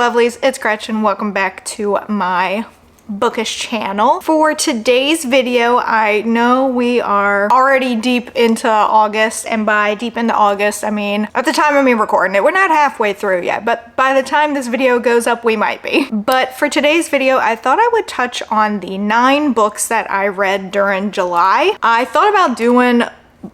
lovelies, it's Gretchen. Welcome back to my bookish channel. For today's video, I know we are already deep into August, and by deep into August, I mean at the time of me recording it, we're not halfway through yet, but by the time this video goes up, we might be. But for today's video, I thought I would touch on the 9 books that I read during July. I thought about doing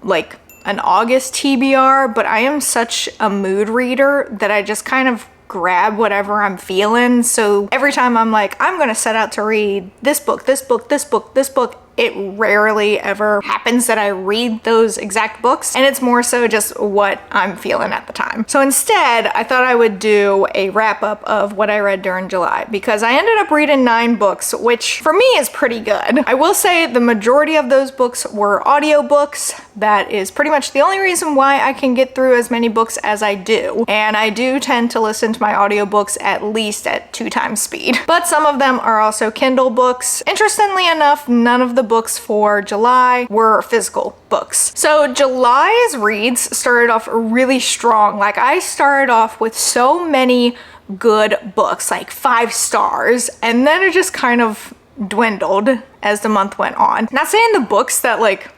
like an August TBR, but I am such a mood reader that I just kind of grab whatever I'm feeling. So every time I'm like, I'm gonna set out to read this book, this book, this book, this book, it rarely ever happens that I read those exact books, and it's more so just what I'm feeling at the time. So instead, I thought I would do a wrap up of what I read during July, because I ended up reading 9 books, which for me is pretty good. I will say the majority of those books were audiobooks. That is pretty much the only reason why I can get through as many books as I do. And I do tend to listen to my audiobooks at least at 2 times speed. But some of them are also Kindle books. Interestingly enough, none of the books for July were physical books. So July's reads started off really strong. Like, I started off with so many good books, like 5 stars, and then it just kind of dwindled as the month went on. Not saying the books that like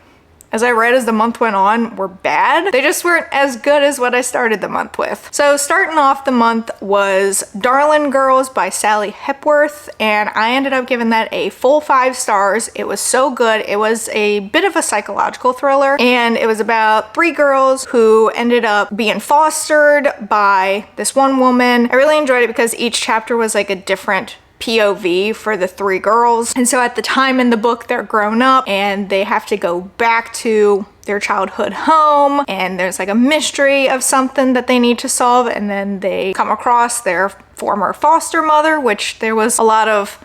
as I read as the month went on were bad, they just weren't as good as what I started the month with. So starting off the month was Darling Girls by Sally Hepworth, and I ended up giving that a full 5 stars. It was so good. It was a bit of a psychological thriller, and it was about 3 girls who ended up being fostered by this one woman. I really enjoyed it because each chapter was like a different POV for the 3 girls. And so at the time in the book, they're grown up and they have to go back to their childhood home, and there's like a mystery of something that they need to solve, and then they come across their former foster mother, which there was a lot of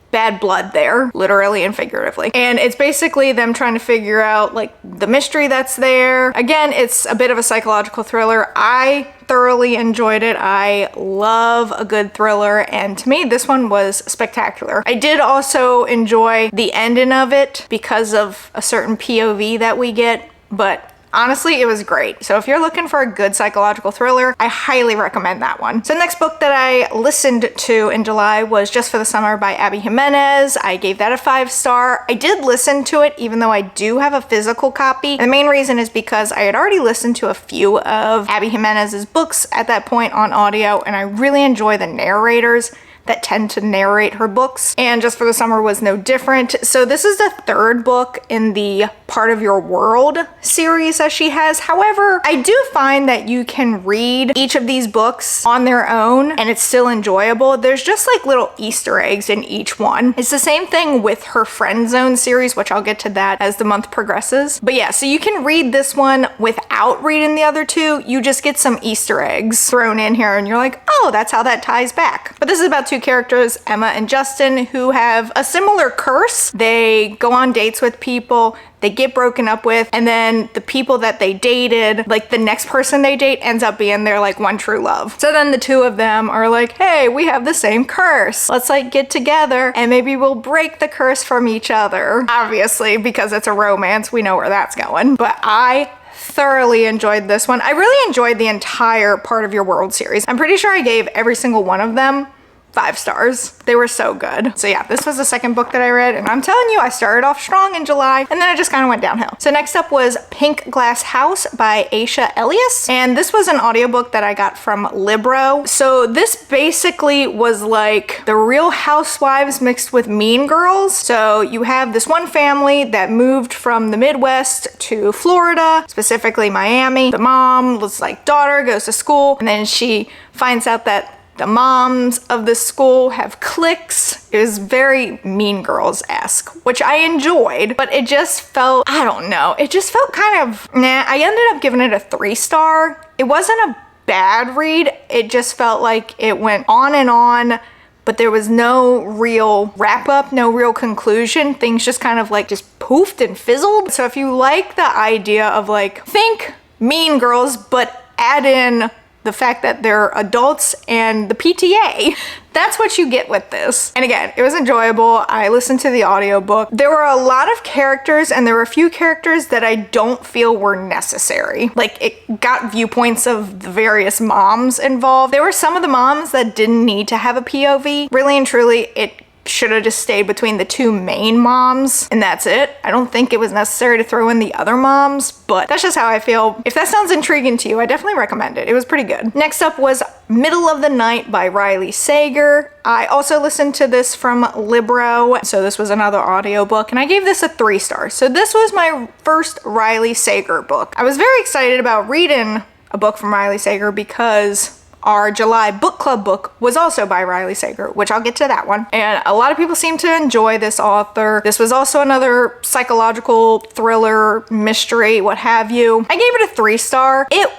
bad blood there, literally and figuratively. And it's basically them trying to figure out like the mystery that's there. Again, it's a bit of a psychological thriller. I thoroughly enjoyed it. I love a good thriller, and to me this one was spectacular. I did also enjoy the ending of it because of a certain POV that we get, but honestly, it was great. So if you're looking for a good psychological thriller, I highly recommend that one. So the next book that I listened to in July was Just for the Summer by Abby Jimenez. I gave that a 5 star. I did listen to it even though I do have a physical copy. The main reason is because I had already listened to a few of Abby Jimenez's books at that point on audio, and I really enjoy the narrators that tend to narrate her books, and Just for the Summer was no different. So this is the 3rd book in the Part of Your World series that she has. However, I do find that you can read each of these books on their own and it's still enjoyable. There's just like little Easter eggs in each one. It's the same thing with her Friend Zone series, which I'll get to that as the month progresses. But yeah, so you can read this one without reading the other 2. You just get some Easter eggs thrown in here and you're like, oh, that's how that ties back. But this is about 2 characters, Emma and Justin, who have a similar curse. They go on dates with people, they get broken up with, and then the people that they dated, like the next person they date ends up being their like one true love. So then the 2 of them are like, hey, we have the same curse. Let's like get together and maybe we'll break the curse from each other. Obviously, because it's a romance, we know where that's going. But I thoroughly enjoyed this one. I really enjoyed the entire Part of Your World series. I'm pretty sure I gave every single one of them 5 stars. They were so good. So yeah, this was the 2nd book that I read, and I'm telling you, I started off strong in July and then it just kind of went downhill. So next up was Pink Glass House by Aisha Elias, and this was an audiobook that I got from Libro. So this basically was like the Real Housewives mixed with Mean Girls. So you have this one family that moved from the Midwest to Florida, specifically Miami. The mom was like, daughter goes to school, and then she finds out that the moms of this school have cliques. It was very Mean Girls-esque, which I enjoyed, but it just felt, I don't know, it just felt kind of, nah. I ended up giving it a 3 star. It wasn't a bad read. It just felt like it went on, but there was no real wrap up, no real conclusion. Things just kind of like just poofed and fizzled. So if you like the idea of like, think Mean Girls, but add in the fact that they're adults and the PTA. That's what you get with this. And again, it was enjoyable. I listened to the audiobook. There were a lot of characters, and there were a few characters that I don't feel were necessary. Like, it got viewpoints of the various moms involved. There were some of the moms that didn't need to have a POV. Really and truly, it should have just stayed between the two main moms, and that's it. I don't think it was necessary to throw in the other moms, but that's just how I feel. If that sounds intriguing to you, I definitely recommend it. It was pretty good. Next up was Middle of the Night by Riley Sager. I also listened to this from Libro, so this was another audiobook, and I gave this a 3 stars. So this was my first Riley Sager book. I was very excited about reading a book from Riley Sager because our July book club book was also by Riley Sager, which I'll get to that one. And a lot of people seem to enjoy this author. This was also another psychological thriller, mystery, what have you. I gave it a 3 star. It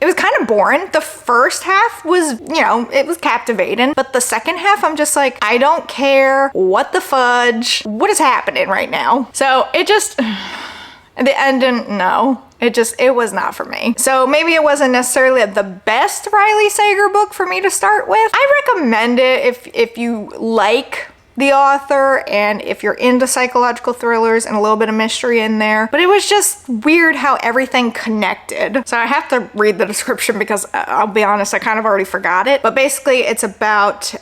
was kind of boring. The first half was, you know, it was captivating, but the second half, I'm just like, I don't care what the fudge, what is happening right now? So it just, the ending, no. It was not for me. So maybe it wasn't necessarily the best Riley Sager book for me to start with. I recommend it if you like the author and if you're into psychological thrillers and a little bit of mystery in there. But it was just weird how everything connected. So I have to read the description because I'll be honest, I kind of already forgot it. But basically it's about,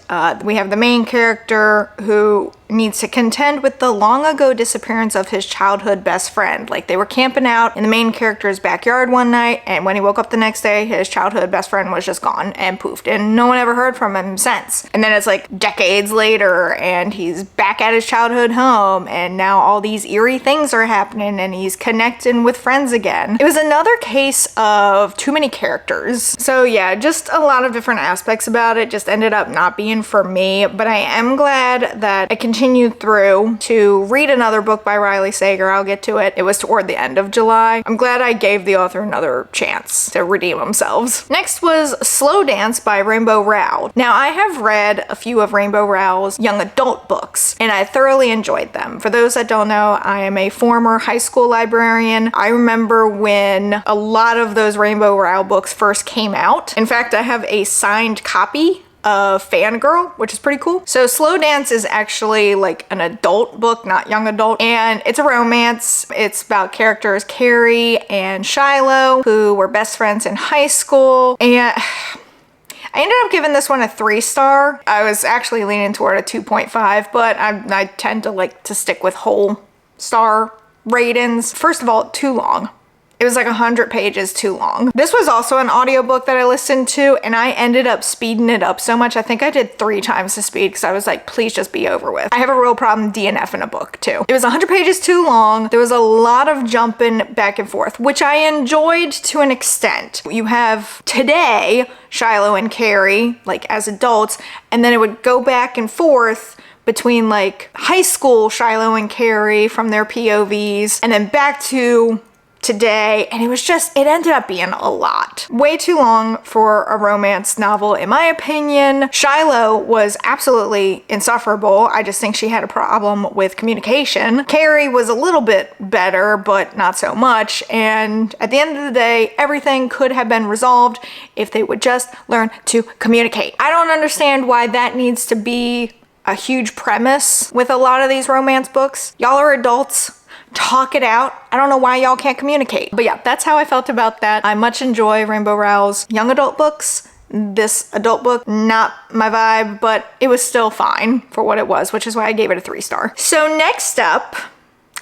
we have the main character who needs to contend with the long ago disappearance of his childhood best friend. Like, they were camping out in the main character's backyard one night, and when he woke up the next day, his childhood best friend was just gone and poofed, and no one ever heard from him since. And then it's like decades later, and he's back at his childhood home, and now all these eerie things are happening, and he's connecting with friends again. It was another case of too many characters. So yeah, just a lot of different aspects about it just ended up not being for me, but I am glad that I continued through to read another book by Riley Sager. I'll get to it. It was toward the end of July. I'm glad I gave the author another chance to redeem themselves. Next was Slow Dance by Rainbow Rowell. Now, I have read a few of Rainbow Rowell's young adult books, and I thoroughly enjoyed them. For those that don't know, I am a former high school librarian. I remember when a lot of those Rainbow Rowell books first came out. In fact, I have a signed copy of Fangirl, which is pretty cool. So Slow Dance is actually like an adult book, not young adult, and it's a romance. It's about characters Carrie and Shiloh, who were best friends in high school, and I ended up giving this one a 3 star. I was actually leaning toward a 2.5, but I tend to like to stick with whole star ratings. First of all, too long. It was like 100 pages too long. This was also an audiobook that I listened to, and I ended up speeding it up so much. I think I did 3 times the speed because I was like, please just be over with. I have a real problem DNFing a book too. It was 100 pages too long. There was a lot of jumping back and forth, which I enjoyed to an extent. You have today Shiloh and Carrie, like as adults, and then it would go back and forth between like high school Shiloh and Carrie from their POVs, and then back to today, and it ended up being a lot. Way too long for a romance novel, in my opinion. Shiloh was absolutely insufferable. I just think she had a problem with communication. Carrie was a little bit better, but not so much, and at the end of the day, everything could have been resolved if they would just learn to communicate. I don't understand why that needs to be a huge premise with a lot of these romance books. Y'all are adults. Talk it out. I don't know why y'all can't communicate. But yeah, that's how I felt about that. I much enjoy Rainbow Rowell's young adult books. This adult book, not my vibe, but it was still fine for what it was, which is why I gave it a 3 star. So next up,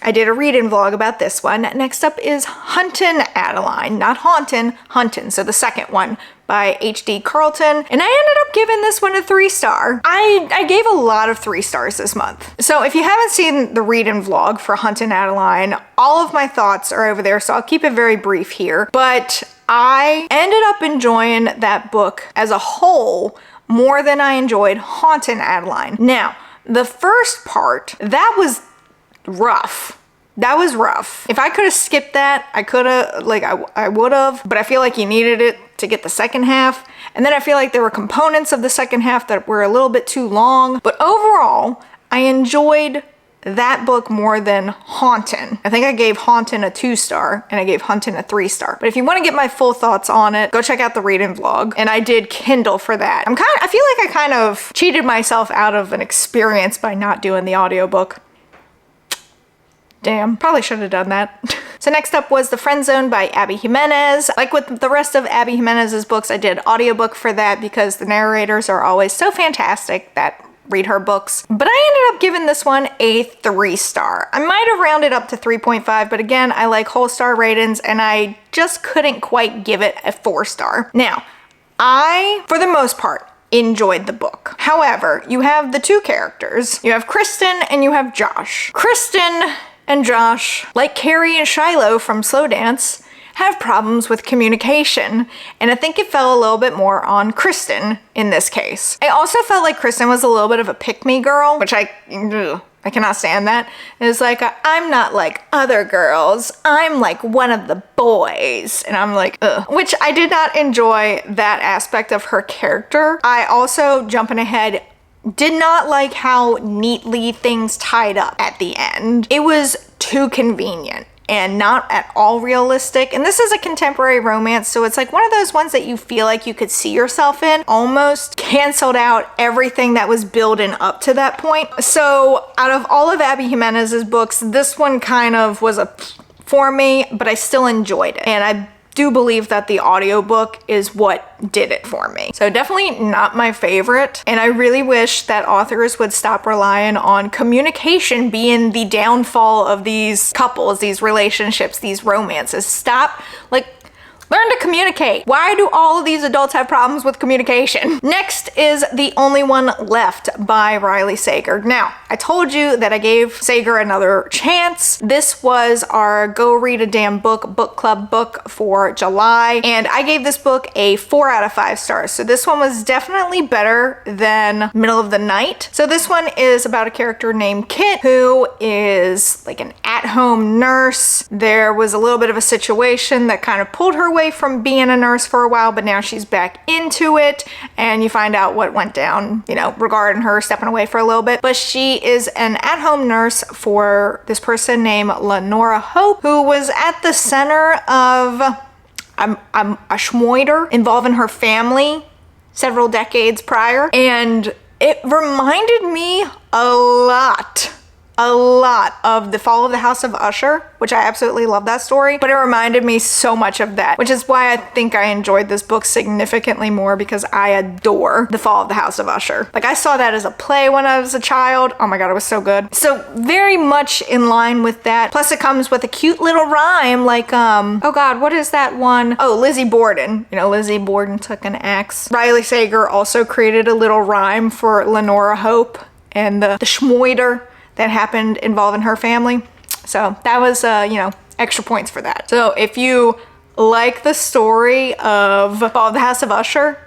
I did a read-in vlog about this one. Next up is Huntin' Adeline, not Hauntin', Huntin', so the second one by H.D. Carlton, and I ended up giving this one a 3 star. I gave a lot of 3 stars this month. So if you haven't seen the read-in vlog for Huntin' Adeline, all of my thoughts are over there, so I'll keep it very brief here. But I ended up enjoying that book as a whole more than I enjoyed Hauntin' Adeline. Now, the first part, that was rough. That was rough. If I could have skipped that, I could have, like, I would have, but I feel like you needed it to get the second half. And then I feel like there were components of the second half that were a little bit too long. But overall, I enjoyed that book more than Hauntin'. I think I gave Hauntin' a 2-star and I gave Hauntin' a 3-star. But if you want to get my full thoughts on it, go check out the reading vlog. And I did Kindle for that. I feel like I kind of cheated myself out of an experience by not doing the audiobook. Damn, probably should have done that. So next up was The Friend Zone by Abby Jimenez. Like with the rest of Abby Jimenez's books, I did audiobook for that because the narrators are always so fantastic that read her books. But I ended up giving this one a 3-star. I might have rounded up to 3.5, but again, I like whole star ratings and I just couldn't quite give it a 4-star. Now, I, for the most part, enjoyed the book. However, you have the two characters. You have Kristen and you have Josh. Kristen and Josh, like Carrie and Shiloh from Slow Dance, have problems with communication, and I think it fell a little bit more on Kristen in this case. I also felt like Kristen was a little bit of a pick-me girl, which I cannot stand that. It's like, I'm not like other girls, I'm like one of the boys, and I'm like, ugh. Which I did not enjoy that aspect of her character. I also, jumping ahead, did not like how neatly things tied up at the end. It was too convenient and not at all realistic. And this is a contemporary romance, so it's like one of those ones that you feel like you could see yourself in. Almost canceled out everything that was building up to that point. So out of all of Abby Jimenez's books, this one kind of was a for me, but I still enjoyed it. And I do believe that the audiobook is what did it for me. So definitely not my favorite. And I really wish that authors would stop relying on communication being the downfall of these couples, these relationships, these romances. Stop, learn to communicate. Why do all of these adults have problems with communication? Next is The Only One Left by Riley Sager. Now, I told you that I gave Sager another chance. This was our Go Read a Damn Book book club book for July, and I gave this book a 4 out of 5 stars. So this one was definitely better than Middle of the Night. So this one is about a character named Kit, who is like an at-home nurse. There was a little bit of a situation that kind of pulled her away from being a nurse for a while, but now she's back into it, and you find out what went down, regarding her stepping away for a little bit. But she is an at-home nurse for this person named Lenora Hope, who was at the center of a Housemade involving her family several decades prior, and it reminded me a lot of The Fall of the House of Usher, which I absolutely love that story, but it reminded me so much of that, which is why I think I enjoyed this book significantly more, because I adore The Fall of the House of Usher. Like, I saw that as a play when I was a child. Oh my god, it was so good. So very much in line with that. Plus it comes with a cute little rhyme like, oh god, what is that one? Oh, Lizzie Borden. Lizzie Borden took an axe. Riley Sager also created a little rhyme for Lenora Hope and the schmoider that happened involving her family. So that was, extra points for that. So if you like the story of Fall of the House of Usher,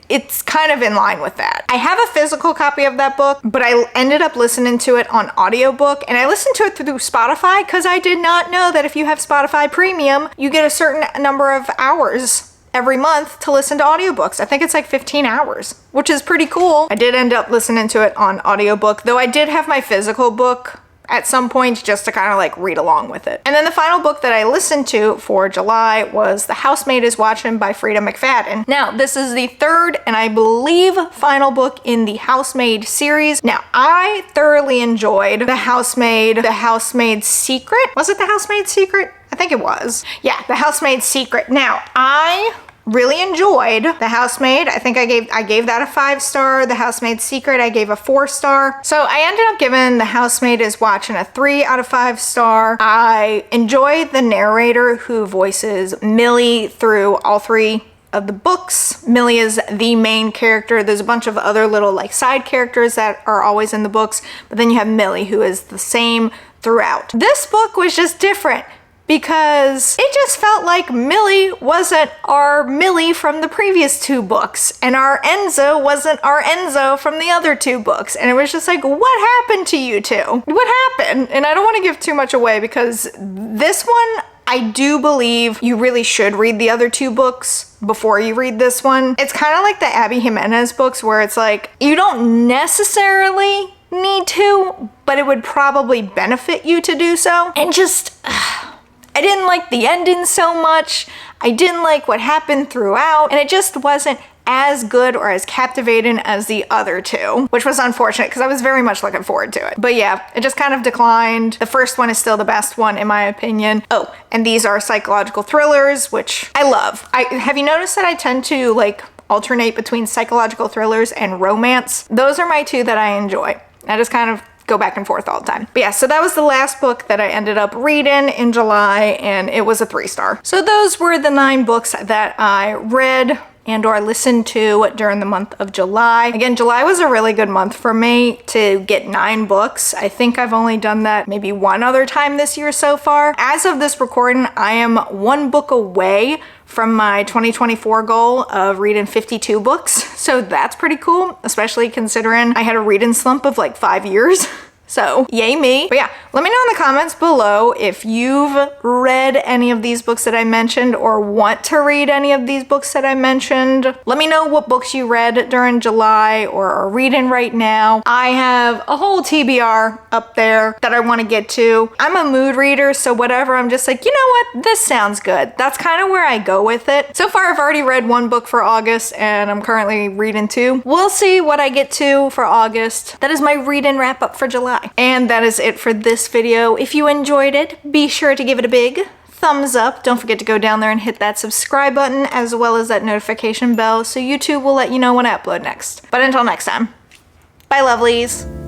it's kind of in line with that. I have a physical copy of that book, but I ended up listening to it on audiobook, and I listened to it through Spotify because I did not know that if you have Spotify Premium, you get a certain number of hours every month to listen to audiobooks. I think it's like 15 hours, which is pretty cool. I did end up listening to it on audiobook, though I did have my physical book at some point just to kind of read along with it. And then the final book that I listened to for July was The Housemade is Watching by Frida McFadden. Now, this is the third and I believe final book in the Housemade series. Now, I thoroughly enjoyed The Housemaid's Secret. Was it The Housemaid's Secret? I think it was. Yeah, The Housemaid's Secret. Now, I really enjoyed The Housemaid. I think I gave that a 5-star. The Housemaid's Secret, I gave a 4-star. So I ended up giving The Housemaid is Watching a 3 out of 5-star. I enjoyed the narrator who voices Millie through all 3 of the books. Millie is the main character. There's a bunch of other little side characters that are always in the books, but then you have Millie, who is the same throughout. This book was just different, because it just felt like Millie wasn't our Millie from the previous 2 books, and our Enzo wasn't our Enzo from the other 2 books. And it was just like, what happened to you two? What happened? And I don't want to give too much away, because this one, I do believe you really should read the other 2 books before you read this one. It's kind of like the Abby Jimenez books, where it's like, you don't necessarily need to, but it would probably benefit you to do so. And just, I didn't like the ending so much. I didn't like what happened throughout, and it just wasn't as good or as captivating as the other two, which was unfortunate because I was very much looking forward to it. But yeah, it just kind of declined. The first one is still the best one in my opinion. Oh, and these are psychological thrillers, which I love. Have you noticed that I tend to like alternate between psychological thrillers and romance? Those are my two that I enjoy. I just kind of go back and forth all the time. But yeah, so that was the last book that I ended up reading in July, and it was a 3-star. So those were the 9 books that I read and or listened to during the month of July. Again, July was a really good month for me to get 9 books. I think I've only done that maybe one other time this year so far. As of this recording, I am 1 book away from my 2024 goal of reading 52 books. So that's pretty cool, especially considering I had a reading slump of like 5 years. So yay me. But yeah, let me know in the comments below if you've read any of these books that I mentioned or want to read any of these books that I mentioned. Let me know what books you read during July or are reading right now. I have a whole TBR up there that I want to get to. I'm a mood reader, so whatever, I'm just like, you know what, this sounds good. That's kind of where I go with it. So far I've already read 1 book for August and I'm currently reading 2. We'll see what I get to for August. That is my reading wrap up for July. And that is it for this video. If you enjoyed it, be sure to give it a big thumbs up. Don't forget to go down there and hit that subscribe button as well as that notification bell so YouTube will let you know when I upload next. But until next time, bye lovelies.